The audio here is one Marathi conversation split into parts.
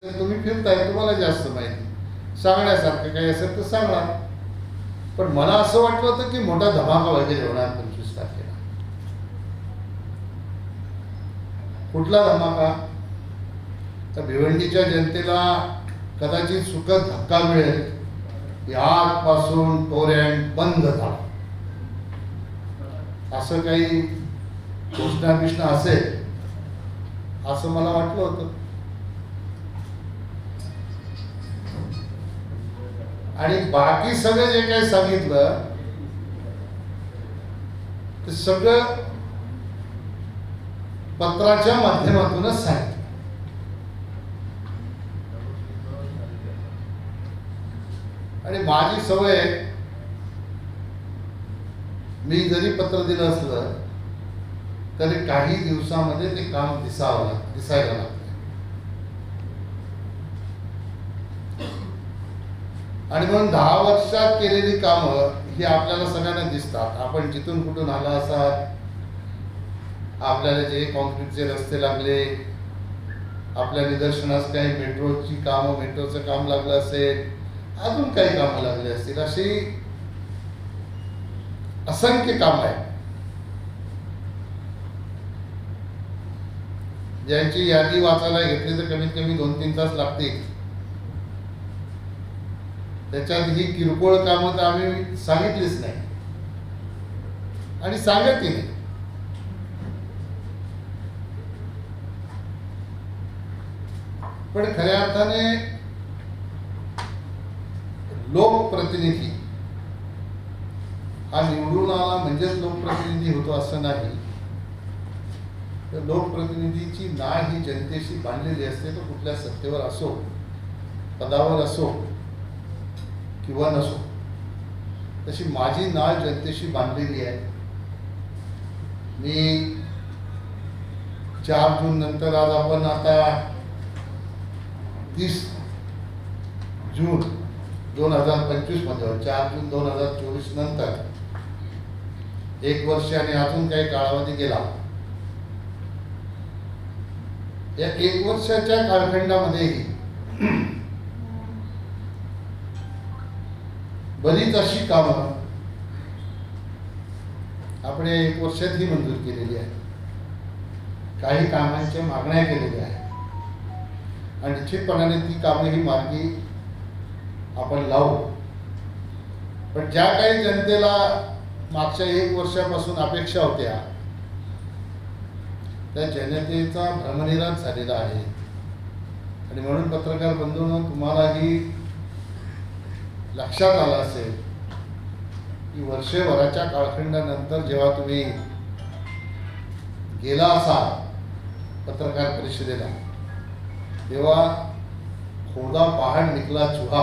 तुम्ही फिरताय, तुम्हाला जास्त माहिती, सांगण्यासारखं काही असेल तर सांगा. पण मला असं वाटलं होतं की मोठा धमाका वगैरे होणार 25 तारखेला. कुठला धमाका? तर भिवंडीच्या जनतेला कदाचित सुखद धक्का मिळेल की आजपासून टोरंट बंद झाला, असं काही घोषणा असेल असं मला वाटलं होतं. आणि बाकी सगळं जे काही सांगितलं ते सगळं पत्राच्या माध्यमातूनच सांगितलं. आणि माझी सवय, मी जरी पत्र दिलं असलं तरी काही दिवसामध्ये ते काम दिसायला लागतं. आणि म्हणून 10 वर्षात केलेली कामं ही आपल्याला सगळ्यांना दिसतात. आपण जिथून कुठून आला असाल, आपल्याला जे कॉन्क्रीटचे रस्ते लागले, आपल्या निदर्शनास काही मेट्रोची कामं, मेट्रोचं काम लागलं असेल, अजून काही कामं लागली असतील, अशी असंख्य कामं आहेत ज्यांची यादी वाचायला घेतली तर कमीत कमी 2-3 तास लागतील. त्याच्यात ही किरकोळ कामं तर आम्ही सांगितलीच नाही आणि सांगतही नाही. पण खऱ्या अर्थाने लोकप्रतिनिधी हा निवडून आला म्हणजेच लोकप्रतिनिधी होतो असं नाही. तर लोकप्रतिनिधीची नाळ ही जनतेशी बांधलेली असते. तो कुठल्या सत्तेवर असो, पदावर असो किंवा नसो, तशी माझी नाळ जनतेशी बांधलेली आहे. मी 4 जून नंतर, आज आपण आता 30 जून 2025 मध्ये, 4 जून 2024 नंतर 1 वर्ष आणि अजून काही कालावधी गेला. या 1 वर्षाच्या कालखंडामध्येही बरीच अशी कामं आपण 1 वर्षात ही मंजूर केलेली आहे. काही कामांच्या मागण्या केलेल्या आहेत आणि निश्चितपणाने ती कामं ही मार्गी आपण लावू. पण ज्या काही जनतेला मागच्या 1 वर्षापासून अपेक्षा होत्या, त्या जनतेचा भ्रमनिरास झालेला आहे. आणि म्हणून पत्रकार बंधूंनो, तुम्हालाही लक्षात आलं असेल की वर्षभराच्या कालखंडानंतर जेव्हा तुम्ही गेला असाल पत्रकार परिषदेला, तेव्हा खोदा पहाड निकला चुहा,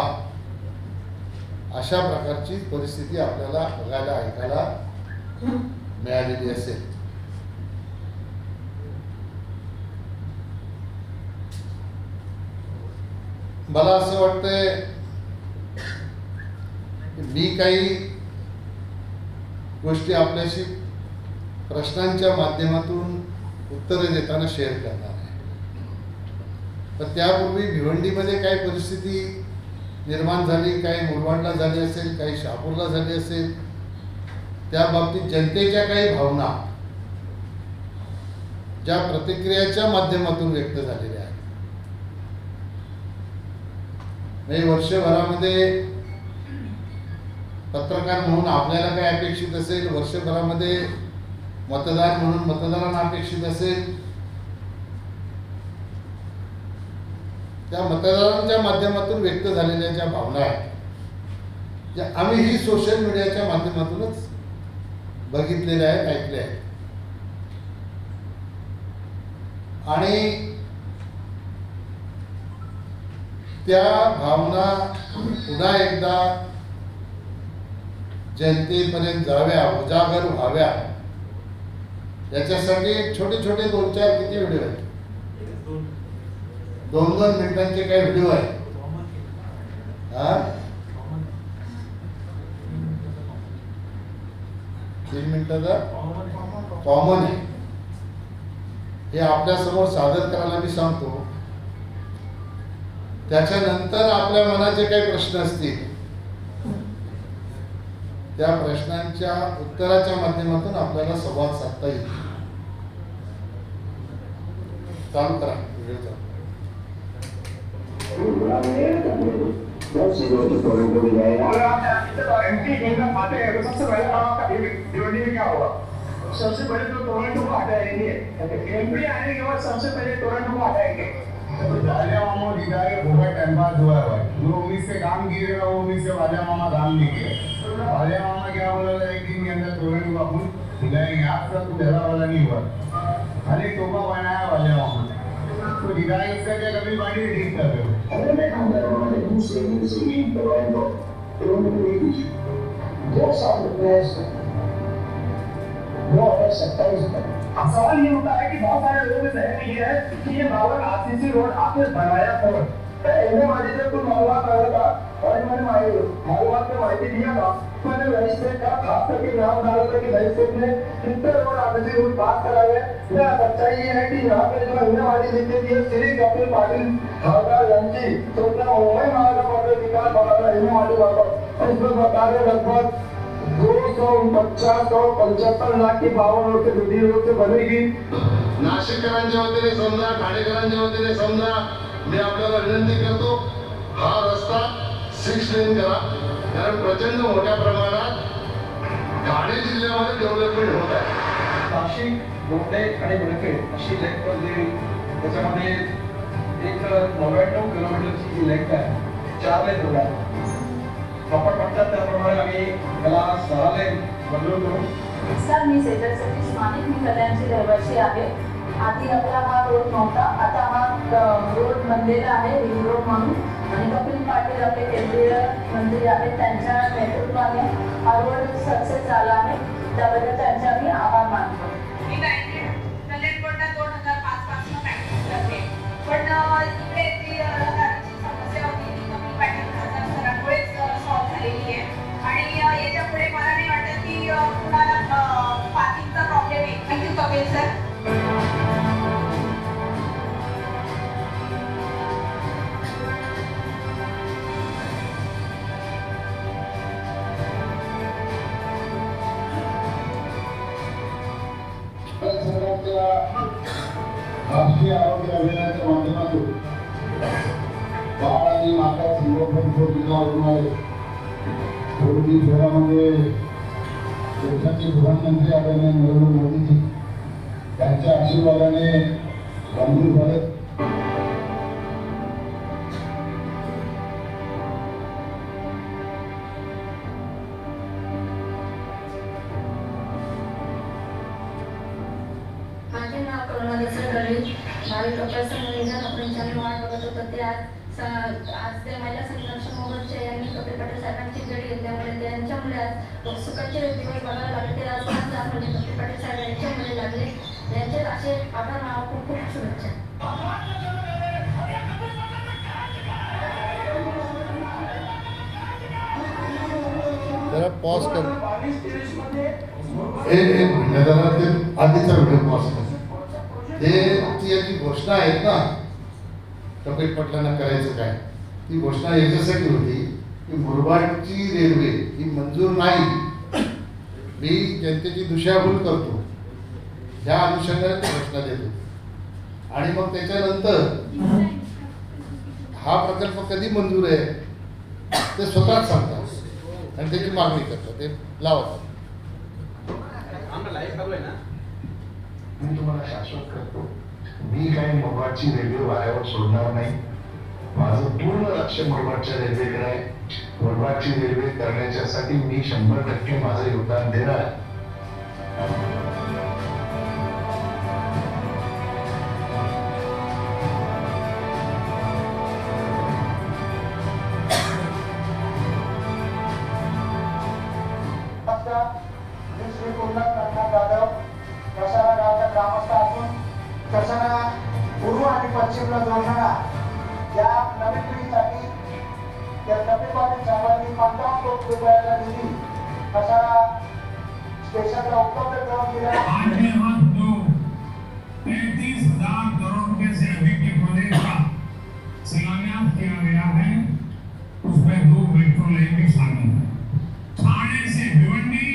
अशा प्रकारची परिस्थिती आपल्याला बघायला, ऐकायला मिळालेली असेल. मला असं वाटतंय की मी काही गोष्टी आपल्याशी प्रश्नांच्या माध्यमातून उत्तरे देताना शेअर करणार आहे. पण त्यापूर्वी भिवंडीमध्ये काही परिस्थिती निर्माण झाली, काही मुरबाडला झाली असेल, काही शहापूरला झाली असेल, त्या बाबतीत जनतेच्या काही भावना ज्या प्रतिक्रियाच्या माध्यमातून व्यक्त झालेल्या आहेत. म्हणजे वर्षभरामध्ये पत्रकार म्हणून आपल्याला काय अपेक्षित असेल, वर्षभरामध्ये मतदार म्हणून मतदारांना अपेक्षित असेल, त्या मतदारांच्या माध्यमातून व्यक्त झालेल्या ज्या भावना आहेत, ज्या आम्ही ही सोशल मीडियाच्या माध्यमातूनच बघितलेल्या आहेत, ऐकल्या आहेत. आणि त्या भावना पुन्हा एकदा जनतेपर्यंत जाव्या, उजागर व्हाव्या, याच्यासाठी छोटे छोटे 2-4 किती व्हिडिओ आहेत, 2-2 मिनिटांचे काही व्हिडिओ आहेत. 3 मिनिटाचा कॉमन आहे. हे आपल्या समोर सादर करायला मी सांगतो. त्याच्यानंतर आपल्या मनाचे काही प्रश्न असतील त्या प्रश्नांच्या उत्तराच्या माध्यमातून आपल्याला संवाद साधता येईल. चालू करा व्हिडिओ चालू. सबसे पहले तो टोरंटो को हटाएंगे, एमपी आने के बाद सबसे पहले टोरंटो को हटाएंगे. वालिया मामा दिखाए बहुत टाइम बाद हुआ है भाई. जो उम्मीद से काम किए ना वो उम्मीद से वालिया मामा काम नहीं किए. वालिया मामा क्या बोला था एक दिन के अंदर टोरंटो को अपन दिलाएंगे. आज तक पहला वाला नहीं हुआ. खाली टोपा बनाया वालिया मामा तो दिखाए उसका क्या कभी पार्टी ठीक कर रहे हो. अरे मैं काम कर रहा हूँ दूसरे दिन से ही टोरंटो बहुत साल वो है 27 तक. अब सवाल ये होता है कि बहुत सारे लोगों के जहन में ये है कि ये बाबर आरसीसी रोड आपने बनाया कौन. एने वाली जब तुम मालूमात आया था और मैंने मालूमात में माहिती दिया था मैंने रजिस्ट्रेट का खास करके नाम डाला था कि रजिस्ट्रेट ने कितने रोड आरसीसी रोड पास कराए हैं. मेरा सच्चाई ये है कि यहाँ पे जो एने वाली लिखी थी श्री कपिल पाटिल हावड़ा रंजी सोचना मुंबई महानगर विकास बनाना एने वाली बाबा इसमें बता रहे लगभग 250-75 लाख की 52 रोड से दूसरी रोड से बनेगी. नाशिककरांच्या वतीने समजा, ठाणेकरांच्या वतीने समजा, मी आपल्याला विनंती करतो हा रस्ता 6 लेन करा. कारण प्रचंड मोठ्या प्रमाणात ठाणे जिल्ह्यामध्ये डेव्हलपमेंट होत आहे. नाशिक, गोंडे आणि मुळखेड अशी लेंथ बनलेली त्याच्यामध्ये एक 99 किलोमीटरची ही लेंथ आहे. 4 लेन रोड आहे. आपण म्हणतात त्याप्रमाणे आम्ही त्याला 6 लेन मंजूर करू. सर मी सेजल सतीश माणिक मी कल्याणची रहिवासी आहे. आधी आपला हा रोड नव्हता, आता हा रोड बनलेला आहे रिंग रोड म्हणून. आणि कपिल पाटील आपले केंद्रीय मंत्री आहेत त्यांच्या नेतृत्वाने हा रोड सक्सेस झाला आहे. त्याबद्दल त्यांचे आम्ही आभार मानतो. मी कल्याणकोटला 2005 पासून प्रॅक्टिस करते. पण इकडे जी रहदारीची समस्या होती ती कपिल पाटील खासदारांमुळेच सॉल्व्ह झालेली आहे. आणि याच्या पुढे मला नाही वाटत की कुणाला पार्किंगचा प्रॉब्लेम आहे. Thank you Kapil sir. राष्ट्रीय आरोग्य अभियानाच्या माध्यमातून बाळ आणि माता संगोपन जिल्हा रुग्णालय पूर्वी शहरामध्ये देशाचे प्रधानमंत्री आदरणीय नरेंद्र मोदीजी त्यांच्या आशीर्वादाने मंजूर झाले. आज ते महिला संरक्षण मोर्चा यांनी कपिल पाटील साहेबांची भेट घेतल्यामुळे त्यांच्यामुळे आज सुखाचे दिवस बघायला लागले. ते आज म्हणजे कपिल पाटील साहेब यांच्यामुळे लागले. यांचे असे आभार मानावं. खूप खूप शुभेच्छा. जरा पॉज कर. जरा ते आधीचा व्हिडिओ पॉज कर. ती याची घोषणा आहेत ना कपिल पाटलांना करायचं काय, ती घोषणा याच्यासाठी होती की मुरबाडची रेल्वे ही मंजूर नाही. मी जनतेची दिशाभूल करतो ह्या अनुषंगाने घोषणा देतो. आणि मग त्याच्यानंतर हा प्रकल्प कधी मंजूर आहे ते स्वतःच सांगतात आणि त्याची मागणी करतात. ते लावतात. मी तुम्हाला शाश्वत करतो मी काही मुरबाडची रेल्वे वाऱ्यावर सोडणार नाही. माझं पूर्ण लक्ष मुरबाडच्या रेल्वेकडे आहे. मुरबाडची रेल्वे करण्याच्यासाठी मी 100% माझं योगदान देणार आहे. पूर्व आणि पश्चिमला जोडणारा या नवीन पिढीसाठी कपिल पाटील साहेबांनी 55 कोटी रुपयाचा निधी कसारा स्टेशनला उपलब्ध करून दिला. 33,000 करोड़ रुपए से अधिक के प्रोजेक्ट का शिलान्यास प्रयास किया गया है उसमें 2 मेट्रो लाइन भी शामिल है। ठाणे से भिवंडी,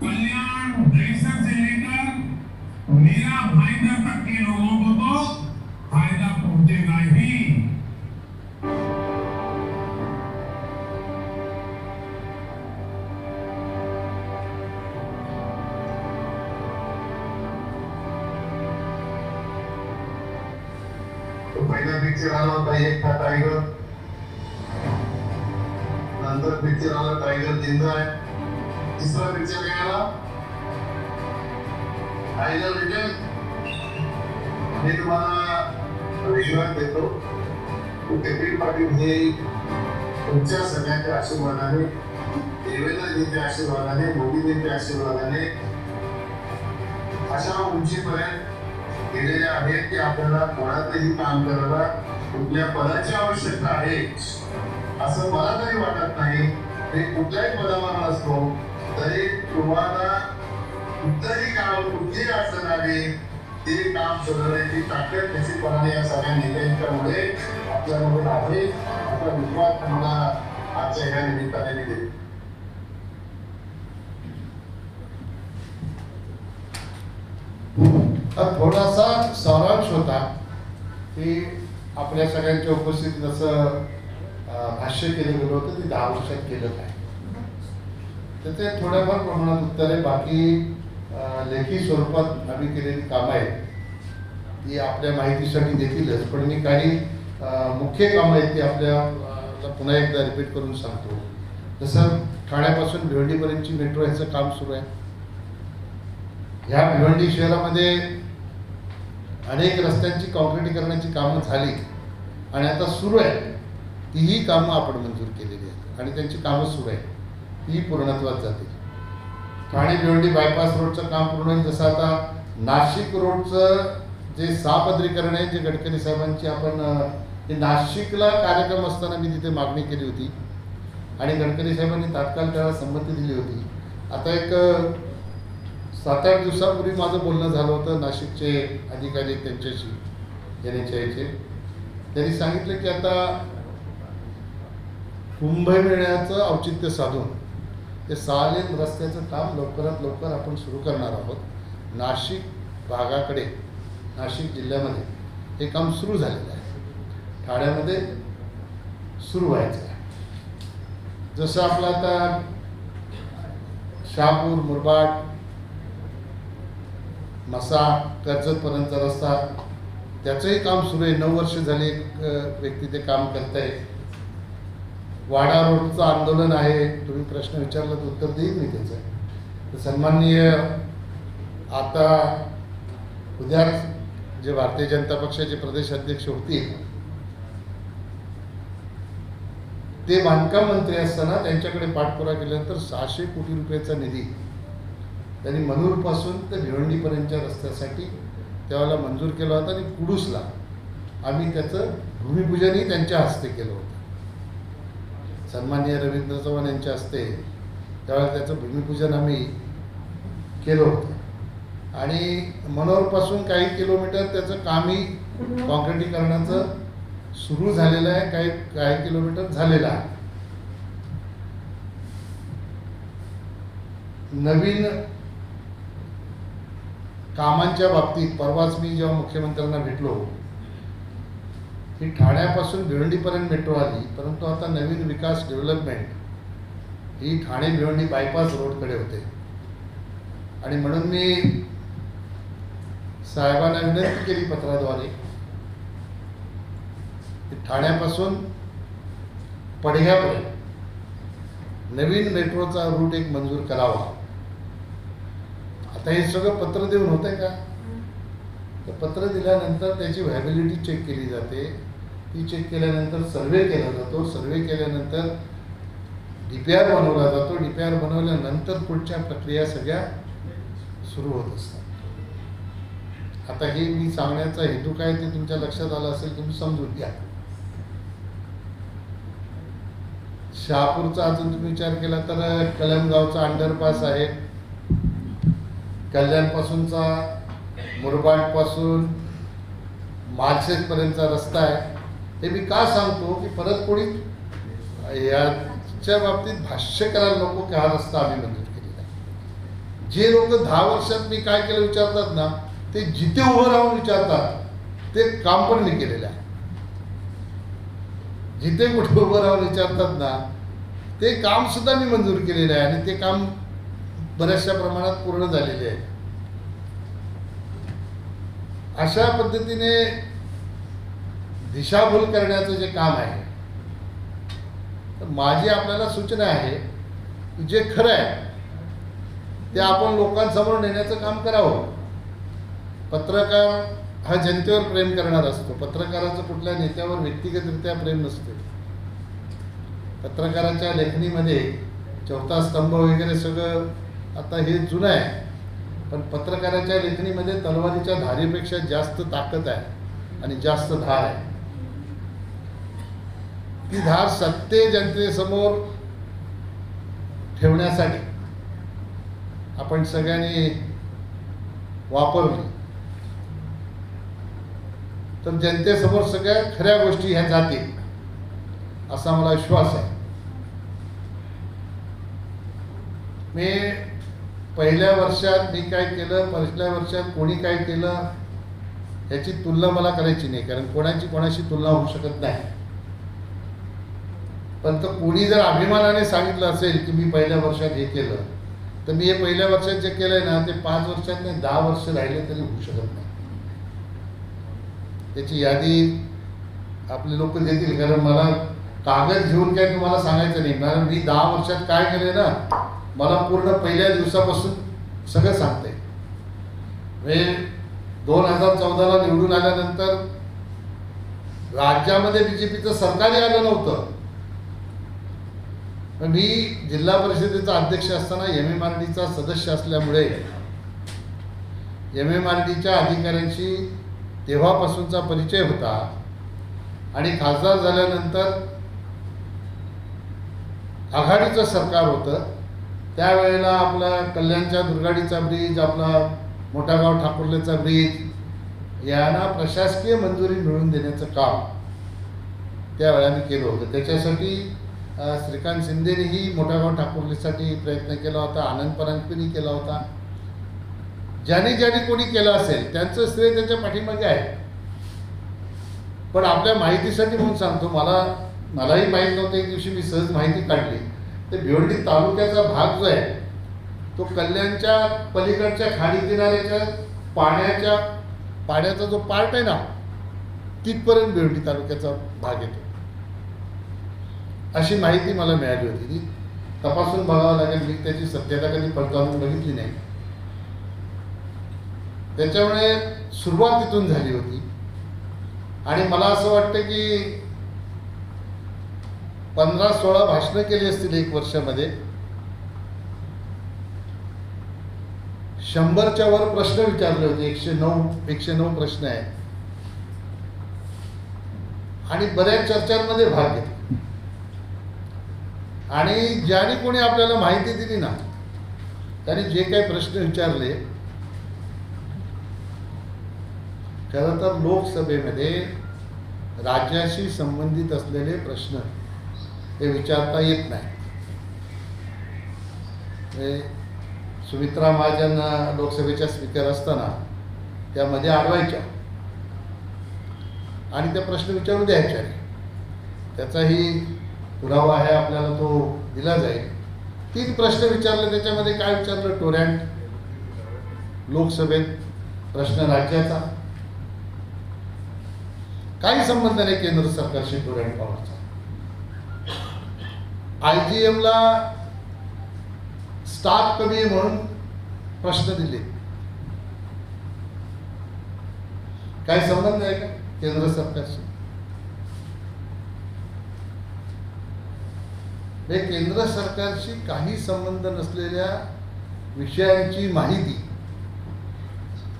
कल्याण दहिसर से लेकर मीरा भाईंदर तक के लोगों को तो फायदा पहुंचेगा ही। तो पहिला पिक्चर आला होता एक था टाइगर, नंतर पिक्चर आला टाइगर जिंदा है, तीसरा पिक्चर काय आला टाइगर रिटर्न। मी तुम्हाला विश्वास देतो कपिल पाटील हे तुमच्या सगळ्यांच्या आशीर्वादाने, देवेंद्रजींच्या आशीर्वादाने, मोदीजींच्या आशीर्वादाने अशा उंचीपर्यंत गेलेले आहेत की आपल्याला कोणातही काम करायला कुठल्या पदाची आवश्यकता आहे असं मला तरी वाटत नाही। ते कुठल्याही पदावर असतो तरी तुम्हाला कुठलंही काम, कुठलीही अडचण आली ते काम सोडवण्याची ताकद निश्चितपणाने या सगळ्या नेत्यांच्यामुळे आपल्यामध्ये आहे असा विश्वास तुम्हाला आजच्या या निमित्ताने मी देतो। हा थोडासा सारांश होता की आपल्या सगळ्यांच्या उपस्थितीत जसं भाष्य केलं गेलं होतं ते 10 वर्षात केलं काय, त्याचे थोड्याफार प्रमाणात उत्तरे बाकी लेखी स्वरूपात आम्ही केलेली कामं आहेत ती आपल्या माहितीसाठी देतीलच, पण मी काही मुख्य कामं आहेत ती आपल्याला पुन्हा एकदा रिपीट करून सांगतो। जसं ठाण्यापासून भिवंडीपर्यंतची मेट्रो ह्याचं काम सुरू आहे। ह्या भिवंडी शहरामध्ये अनेक रस्त्यांची काँक्रिटीकरणाची कामं झाली आणि आता सुरू आहे, तीही कामं आपण मंजूर केलेली आहेत आणि त्यांची कामं सुरू आहेत, ती पूर्णत्वात जातील। ठाणे भिवंडी बायपास रोडचं काम पूर्ण होईल। जसं आता नाशिक रोडचं जे 6 पदरीकरण आहे, जे गडकरी साहेबांची आपण नाशिकला कार्यक्रम असताना मी तिथे मागणी केली होती आणि गडकरी साहेबांनी तात्काळ त्याला संमती दिली होती। आता एक 7-8 दिवसापूर्वी माझं बोलणं झालं होतं नाशिकचे अधिकारी त्यांच्याशी, NHAIचे, त्यांनी सांगितलं की आता कुंभमेळ्याचं औचित्य साधून ते 6 लेन रस्त्याचं काम लवकरात लवकर आपण सुरू करणार आहोत। नाशिक भागाकडे, नाशिक जिल्ह्यामध्ये हे काम सुरू झालेलं आहे, ठाण्यामध्ये सुरू व्हायचं आहे। जसं आपलं आता शहापूर, मुरबाड, मसा, कर्जतपर्यंतचा रस्ता त्याचंही काम सुरू आहे। 9 वर्ष झाली एक व्यक्ती ते काम करत आहे। वाडा रोडचं आंदोलन आहे, तुम्ही प्रश्न विचारला तर उत्तर देईन मी त्याचं। तर सन्माननीय आता उद्या जे भारतीय जनता पक्षाचे प्रदेश अध्यक्ष होतील ते बांधकाम मंत्री असताना त्यांच्याकडे पाठपुरावा केल्यानंतर 600 कोटी रुपयाचा निधी त्यांनी मनूरपासून ते भिवंडीपर्यंतच्या रस्त्यासाठी त्यावेळेला मंजूर केला होता आणि कुडूसला आम्ही त्याचं भूमिपूजनही त्यांच्या हस्ते केलं होतं। सन्माननीय रवींद्र चव्हाण यांच्या हस्ते त्यावेळेला त्याचं भूमिपूजन आम्ही केलं होतं आणि मनोरपासून काही किलोमीटर त्याचं कामही काँक्रिटीकरणाचं सुरू झालेलं आहे, काही किलोमीटर झालेलं आहे। नवीन कामांच्या बाबतीत परवाच मी जेव्हा मुख्यमंत्र्यांना भेटलो की ठाण्यापासून भिवंडीपर्यंत मेट्रो आली, परंतु आता नवीन विकास डेव्हलपमेंट ही ठाणे भिवंडी बायपास रोडकडे होते आणि म्हणून मी साहेबांना विनंती केली पत्राद्वारे की ठाण्यापासून पडघ्यापर्यंत नवीन मेट्रोचा रूट एक मंजूर करावा। आता हे सगळं पत्र देऊन होत आहे का? तर पत्र दिल्यानंतर त्याची व्हॅबिलिटी चेक केली जाते, ती चेक केल्यानंतर सर्वे केला जातो, सर्वे केल्यानंतर DPR बनवला जातो, DPR बनवल्यानंतर पुढच्या प्रक्रिया सगळ्या सुरू होत असतात। आता हे मी सांगण्याचा हेतू काय ते तुमच्या लक्षात आलं असेल, तुम्ही समजून घ्या। शहापूरचा अजून तुम्ही विचार केला तर कलमगावचा अंडरपास आहे, कल्याणपासूनचा मुरबाडपासून माळशेजपर्यंतचा रस्ता आहे, हे मी का सांगतो की परत कोणी याच्या बाबतीत भाष्य करायला नको की हा रस्ता आम्ही मंजूर केलेला आहे. जे लोक 10 वर्षात मी काय केलं विचारतात ना, ते जिथे उभं राहून विचारतात ते काम पण मी केलेलं आहे. जिथे कुठे उभं राहून विचारतात ना ते काम सुद्धा मी मंजूर केलेलं आहे आणि ते काम बऱ्याचशा प्रमाणात पूर्ण झालेले आहे. अशा पद्धतीने दिशाभूल करण्याचं जे काम आहे, तर माझी आपल्याला सूचना आहे की जे खरं आहे ते आपण लोकांसमोर नेण्याचं काम करावं. पत्रकार हा जनतेवर प्रेम करणारा असतो. पत्रकाराचं कुठल्या नेत्यावर व्यक्तिगतरित्या प्रेम नसते. पत्रकाराच्या लेखणीमध्ये चौथा स्तंभ वगैरे सगळं आता हे जुनं आहे, पण पत्रकाराच्या लेखणीमध्ये तलवारीच्या धारीपेक्षा जास्त ताकद आहे आणि जास्त धार आहे. ती धार सत्य जनतेसमोर ठेवण्यासाठी आपण सगळ्यांनी वापरली तर जनतेसमोर सगळ्या खऱ्या गोष्टी ह्या जातील असा मला विश्वास आहे. मी पहिल्या वर्षात मी काय केलं, पहिल्या वर्षात कोणी काय केलं याची तुलना मला करायची नाही, कारण कोणाशी तुलना होऊ शकत नाही. पण तर कोणी जर अभिमानाने सांगितलं असेल की मी पहिल्या वर्षात हे केलं, तर मी हे पहिल्या वर्षात जे केलंय ना ते 5 वर्षात नाही 10 वर्ष राहिले तरी होऊ शकत नाही. त्याची यादी आपले लोक देतील, कारण मला कागद घेऊन काय तुम्हाला सांगायचं नाही, कारण मी 10 वर्षात काय केलंय ना मला पूर्ण पहिल्या दिवसापासून सगळं सांगतंय. म्हणजे 2014ला निवडून आल्यानंतर राज्यामध्ये बीजेपीचं सरकारही आलं नव्हतं. मी जिल्हा परिषदेचा अध्यक्ष असताना MMRDचा सदस्य असल्यामुळे MMRDच्या अधिकाऱ्यांशी तेव्हापासूनचा परिचय होता आणि खासदार झाल्यानंतर आघाडीचं सरकार होतं. त्यावेळेला आपला कल्याणच्या दुर्गाडीचा ब्रिज, आपला मोठागाव ठाकुर्लेचा ब्रिज यांना प्रशासकीय मंजुरी मिळवून देण्याचं काम त्यावेळेला मी केलं होतं. त्याच्यासाठी श्रीकांत शिंदेनेही मोठागाव ठाकुर्लेसाठी प्रयत्न केला होता, आनंद परांजपेंनी केला होता. ज्याने कोणी केलं असेल त्यांचं श्रेय त्याच्या पाठीमागे आहे. पण आपल्या माहितीसाठी म्हणून सांगतो, मलाही माहीत नव्हतं. एक दिवशी मी सहज माहिती काढली तर भिवंडी तालुक्याचा भाग जो आहे तो कल्याणच्या पलीकडच्या खाडी किनाऱ्याच्या पाण्याचा जो पार्ट आहे ना तिथपर्यंत भिवंडी तालुक्याचा भाग येतो, अशी माहिती मला मिळाली होती. ती तपासून बघावं लागेल, मी त्याची सत्यता कधी पडताळून बघितली नाही. त्याच्यामुळे सुरुवात तिथून झाली होती आणि मला असं वाटतं की 15-16 भाषणं केली असतील 1 वर्षामध्ये. 100च्या वर प्रश्न विचारले होते. 109 प्रश्न आहेत आणि बऱ्याच चर्चांमध्ये भाग घेतला. आणि ज्याने कोणी आपल्याला माहिती दिली ना त्यांनी जे काही प्रश्न विचारले, खरं तर लोकसभेमध्ये राज्याशी संबंधित असलेले प्रश्न हे विचारता येत नाही. सुमित्रा महाजन लोकसभेच्या स्पीकर असताना त्यामध्ये अडवायच्या आणि त्या प्रश्न विचारू द्यायच्या. त्याचाही पुरावा आहे आपल्याला, तो दिला जाईल. 3 प्रश्न विचारले. त्याच्यामध्ये काय विचारलं, टोरॅन्ट लोकसभेत प्रश्न राज्याचा, काही संबंध नाही केंद्र सरकारशी टोरॅन्ट पॉवरचा. IGMला स्टाफ कमी आहे म्हणून प्रश्न दिले, काय संबंध आहे का केंद्र सरकारशी? हे केंद्र सरकारशी काही संबंध नसलेल्या विषयांची माहिती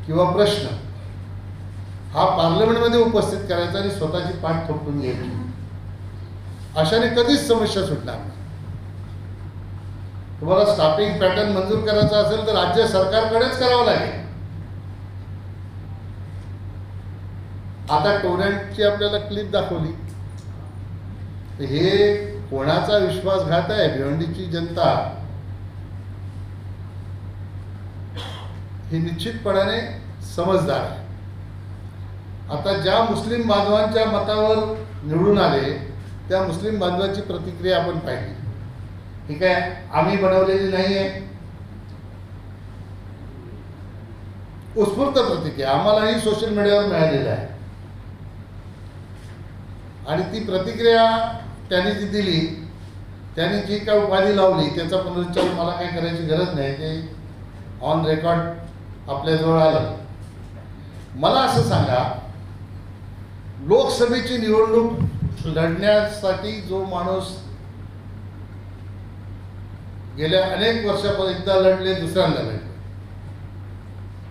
किंवा प्रश्न हा पार्लमेंटमध्ये उपस्थित करायचा आणि स्वतःची पाठ थोपटून घ्यायची. अशाने कधीच समस्या सुटणार नाही. तुम्हाला स्टाफिंग पॅटर्न मंजूर करायचा असेल तर राज्य सरकारकडेच करावं लागेल. आता टोरॅन्टची आपल्याला क्लिप दाखवली, तर हे कोणाचा विश्वासघात आहे? भिवंडीची जनता ही निश्चितपणाने समजदार आहे. आता ज्या मुस्लिम बांधवांच्या मतावर निवडून आले त्या मुस्लिम बांधवांची प्रतिक्रिया आपण पाहिली. ठीक आहे, आम्ही बनवलेली नाही आहे, उत्स्फूर्त प्रतिक्रिया आम्हालाही सोशल मीडियावर मिळालेली आहे. आणि ती प्रतिक्रिया त्यांनी जी दिली, त्यांनी जी काय उपाधी लावली त्याचा पुनरुच्चार मला काही करायची गरज नाही, ते ऑन रेकॉर्ड आपल्याजवळ आलं. मला असं सांगा, लोकसभेची निवडणूक लढण्यासाठी जो माणूस गेल्या अनेक वर्षापासून एकदा लढले, दुसऱ्यांदा लढले,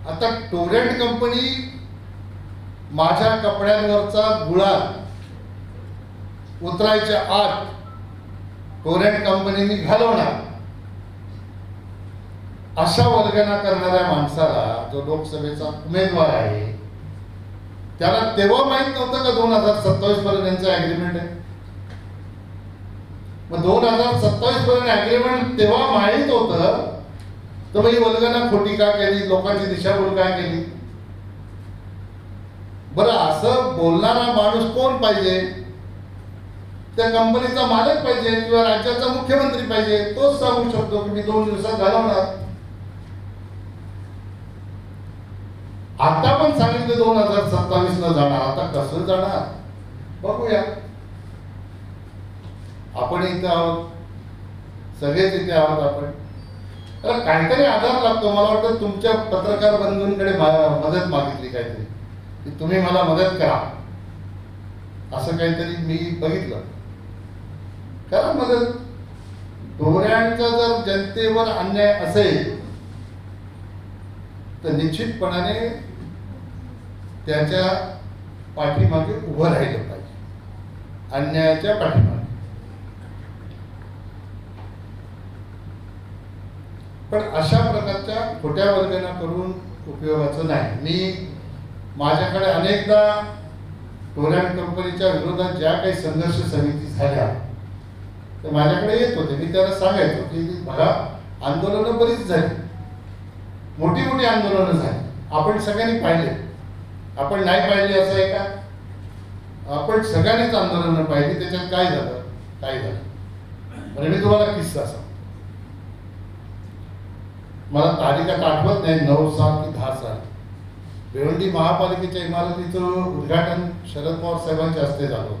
आता टोरेंट कंपनी माझ्या कपड्यांवरचा गुलाल उतरायच्या आत टोरेंट कंपनीने घालवणार, अशा वल्गना करणाऱ्या माणसाला जो लोकसभेचा उमेदवार आहे त्याला तेव्हा माहित नव्हतं का 2027 पर्यंत यांचं ऍग्रीमेंट आहे? मग 2027 पर्यंत ऍग्रीमेंट तेव्हा माहित होतं तर मग ही वल्गना खोटी का केली, लोकांची दिशाभूल काय केली? बरं, असं बोलणारा माणूस कोण पाहिजे? त्या कंपनीचा मालक पाहिजे किंवा राज्याचा मुख्यमंत्री पाहिजे. तोच सांगू शकतो की मी 2 दिवसात घालवणार. आता पण सांगितलं 2027 ला जाणार, आता कसं जाणार बघूया. आपण इथे आहोत, सगळेच इथे आहोत आपण. तर काहीतरी आधार लागतो. मला वाटतं तुमच्या पत्रकार बंधूंकडे मदत मागितली काहीतरी, की तुम्ही मला मदत करा, असं काहीतरी मी बघितलं. करा मदत. टोऱ्यांचा जर जनतेवर अन्याय असेल तर निश्चितपणाने त्याच्या पाठीमागे उभं राहिलं पाहिजे, अन्यायाच्या पाठीमागे. पण अशा प्रकारच्या खोट्या वल्गना करून उपयोगाचं नाही. मी माझ्याकडे अनेकदा टोरॅन्ट कंपनीच्या विरोधात ज्या काही संघर्ष समिती झाल्या तर माझ्याकडे येत होते. मी त्याला सांगायचो की बघा, आंदोलनं बरीच झाली, मोठी मोठी आंदोलनं झाली, आपण सगळ्यांनी पाहिले. आपण नाही पाहिली असं आहे का? आपण सगळ्यांनीच आंदोलनं पाहिली. त्याच्यात काय झालं? काय झालं? म्हणजे मी तुम्हाला किस्सा सांगतो. मला तारीखात आठवत नाही, 9 साल की 10 साल, भिवंडी महापालिकेच्या इमारतीचं उद्घाटन शरद पवार साहेबांच्या हस्ते झालं होतं.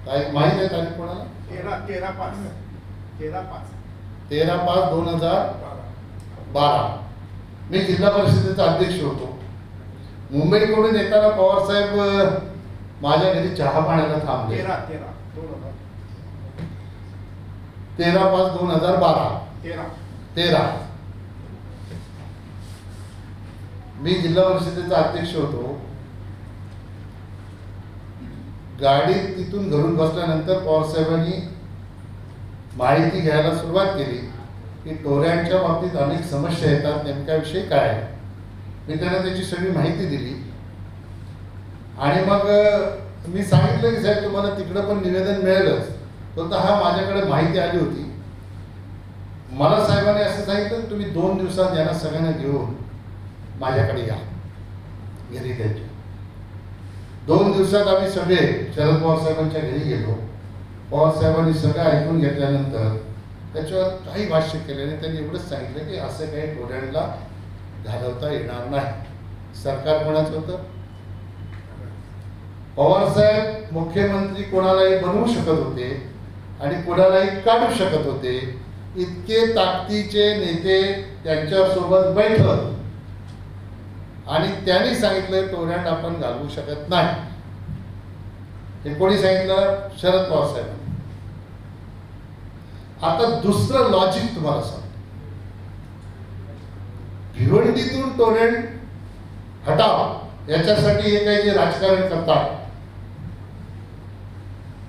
काय माहित आहे तारीख कोणाला? 13/5/2012. मी जिल्हा परिषदेचा अध्यक्ष होतो. मुंबईकडून येताना पवार साहेब माझ्या घरी चहा पाण्याला थांबले. 13/5/2012. मी जिल्हा परिषदेचा अध्यक्ष होतो. गाडीत तिथून घरून बसल्यानंतर पवार साहेबांनी माहिती घ्यायला सुरुवात केली की टोऱ्यांच्या बाबतीत अनेक समस्या येतात, नेमक्या विषयी काय आहे. मी त्यांना त्याची सगळी माहिती दिली आणि मग मी सांगितलं की साहेब तुम्हाला तिकडं पण निवेदन मिळेलच. तर हा माझ्याकडे माहिती आली होती. मला साहेबांनी असं सांगितलं तुम्ही 2 दिवसात यांना सगळ्यांना घेऊन माझ्याकडे या घरी द्यायचे. 2 दिवसात आम्ही सगळे शरद पवार साहेबांच्या घरी गेलो. पवार साहेबांनी सगळं ऐकून घेतल्यानंतर त्याच्यावर काही भाष्य केले नाही. त्यांनी एवढंच सांगितलं की असं काही टोऱ्यांना घालवता येणार नाही. सरकार कोणाचं होतं? पवार साहेब मुख्यमंत्री कोणालाही बनवू शकत होते आणि कोणालाही काढू शकत होते. इतके ताकदीचे नेते त्यांच्यासोबत बैठक आणि त्यांनी सांगितलं टोऱ्यांट आपण घालवू शकत नाही. हे कोणी सांगितलं? शरद पवार साहेब. आता दुसरं लॉजिक तुम्हाला सांगतो. भिवंडीतून टोरेंट हटाव याच्यासाठी हे काही जे राजकारण करतात,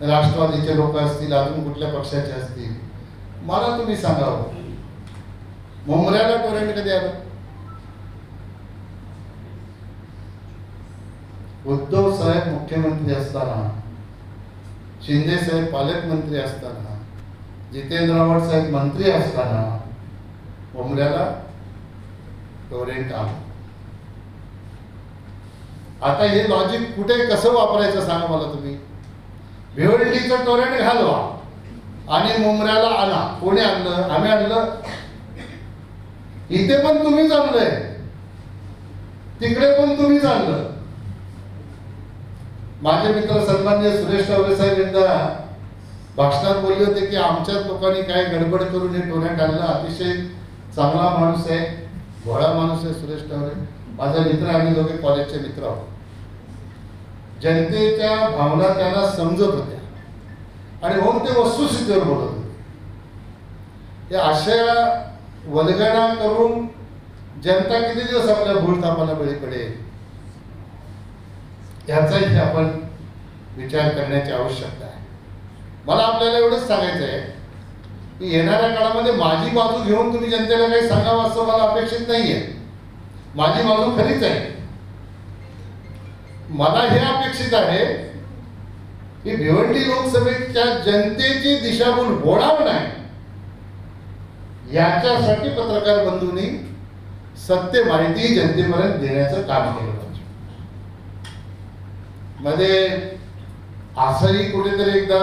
राष्ट्रवादीचे लोक असतील, अजून कुठल्या पक्षाचे असतील, मला तुम्ही सांगावं मुंबऱ्याला टोरेंट कधी आलं? उद्धव साहेब मुख्यमंत्री असताना शिंदे साहेब पालकमंत्री असताना, जितेंद्र आव्हाड साहेब मंत्री असताना मुंबऱ्याला टोरेंट आलं. आता हे लॉजिक कुठे कसं वापरायचं सांगा मला तुम्ही. भिवंडीचं टोरेंट घालवा आणि मुंबऱ्याला आणा. कोणी आणलं? आम्ही आणलं. इथे पण तुम्हीच आणलंय, तिकडे पण तुम्हीच आणलं. माझे मित्र सन्माननीय सुरेश टावरे साहेब एकदा भाषणात बोलले होते की आमच्याच लोकांनी काय गडबड करून हे टोरेंट आणलं. अतिशय चांगला माणूस आहे, भोळा माणूस आहे सुरेश टावरे, माझा मित्र. आम्ही दोघे कॉलेजचे मित्र आहोत. जनतेच्या भावना त्यांना समजत होत्या आणि म्हणून ते वस्तुस्थितीवर बोलत होते. हे अशा वल्गना करून जनता किती दिवस आपल्या भूलथापाला बळी पडेल याचाही आपण विचार करण्याची आवश्यकता आहे. मला आपल्याला एवढंच सांगायचं आहे की येणाऱ्या काळामध्ये माझी बाजू घेऊन तुम्ही जनतेला काही सांगावं असं मला अपेक्षित नाहीये. माझी बाजू खरीच आहे. मला हे अपेक्षित आहे की भिवंडी लोकसभेच्या जनतेची दिशाभूल होणार नाही याच्यासाठी पत्रकार बंधूंनी सत्य माहिती जनतेपर्यंत देण्याचं काम केलं पाहिजे. मध्ये असंही कुठेतरी एकदा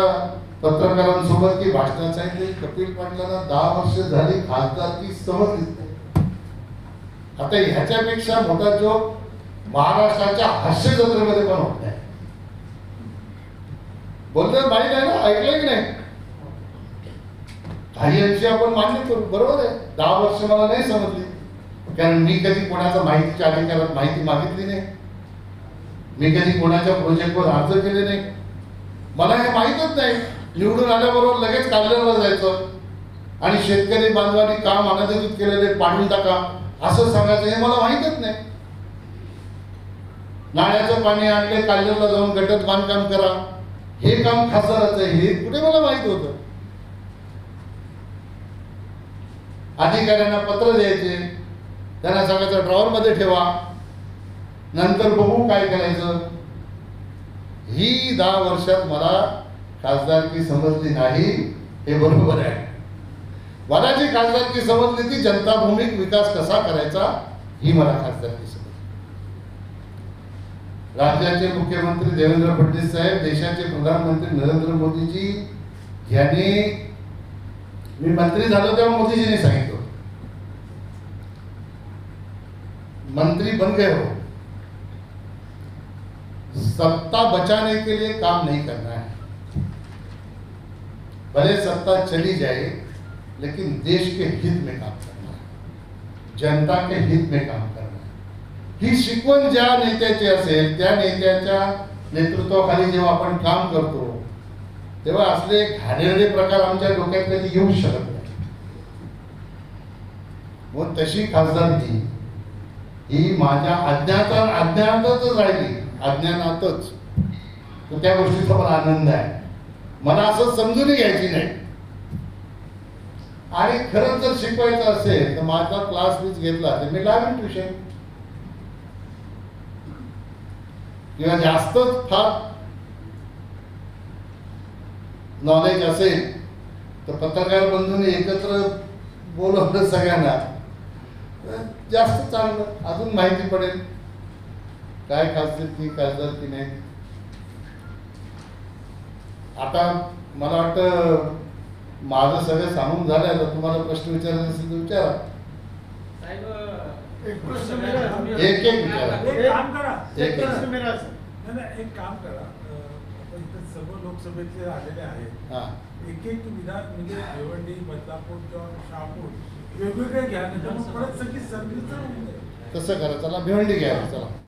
पत्रकारांसोबत की भाषणात सांगितले कपिल पाटलांना 10 वर्ष झाली खासदारकी समजलीच नाही. आता ह्याच्यापेक्षा मोठा जोक महाराष्ट्राच्या हास्य जत्रेमध्ये पण होत नाही. बोलतोय माहिती आहे ना, ऐकलंय की नाही? काही अंशी आपण मान्य करू, बरोबर आहे. 10 वर्ष मला नाही समजली, कारण मी कधी कोणाचा माहितीच्या अधिकारात माहिती मागितली नाही. मी कधी कोणाच्या प्रोजेक्टवर अर्ज केले नाही. मला हे माहीतच नाही. निवडून आल्याबरोबर लगेच काढल्यावर जायचं आणि शेतकरी बांधवांनी काम अनाधिकृत केलेले पाडून टाका असं सांगायचं हे मला माहीतच नाही. नाळ्याचं पाणी आणले, काढल्याला जाऊन गटात बांधकाम करा, हे काम खासदाराचं आहे, हे कुठे मला माहित होतं. अधिकाऱ्यांना पत्र द्यायचे, त्यांना सांगायचं ड्रॉवर मध्ये ठेवा, नंतर बघू काय करायचं. ही 10 वर्षात मला खासदारकी समजली नाही हे बरोबर आहे. मला जी खासदारकी समजली ती जनताभूमिक विकास कसा करायचा ही मला खासदारकी समजली. राज्याचे मुख्यमंत्री देवेंद्र फडणवीस साहेब, देशाचे प्रधानमंत्री नरेंद्र मोदीजी यांनी, मी मंत्री झालो तेव्हा मोदीजींनी सांगितलं मंत्री बन गए हो, सत्ता बचाने के लिए काम नहीं करना है. भले सत्ता चली जाए लेकिन देश के हित में काम करना है, जनता के हित में काम करना है. ही शिकवण ज्या नेत्याची असेल त्या नेत्याच्या नेतृत्वाखाली जेव्हा आपण काम करतो तेव्हा असले घाणेरडे प्रकार आमच्या डोक्यात कधी येऊ शकत नाही. मग तशी खासदारकी ही माझ्या अज्ञानातच राहिली, अज्ञानातच. तर त्या गोष्टीचा मला आनंद आहे. मला असं समजून घ्यायची नाही. आणि खरंच जर शिकवायचं असेल तर माझा क्लास मीच घेतला तर मी लावेन ट्युशन, किंवा जास्तच फार नॉलेज असेल तर पत्रकार बंधूंनी एकत्र बोलवलं सगळ्यांना, जास्त चांगलं, अजून माहिती पडेल काय खासदार की नाही. आता मला वाटतं माझं सगळं सांगून झालं. आता तुम्हाला प्रश्न विचारायचे असेल तर विचारा. एक विचारा. एक काम करा, सर्व लोकसभेचे आलेले आहेत, एक म्हणजे भिवंडी, बदलापूर किंवा शहापूर वेगवेगळे घ्या, परत सगळी सर्व्हिस तसं करा. चला भिवंडी घ्या. चला.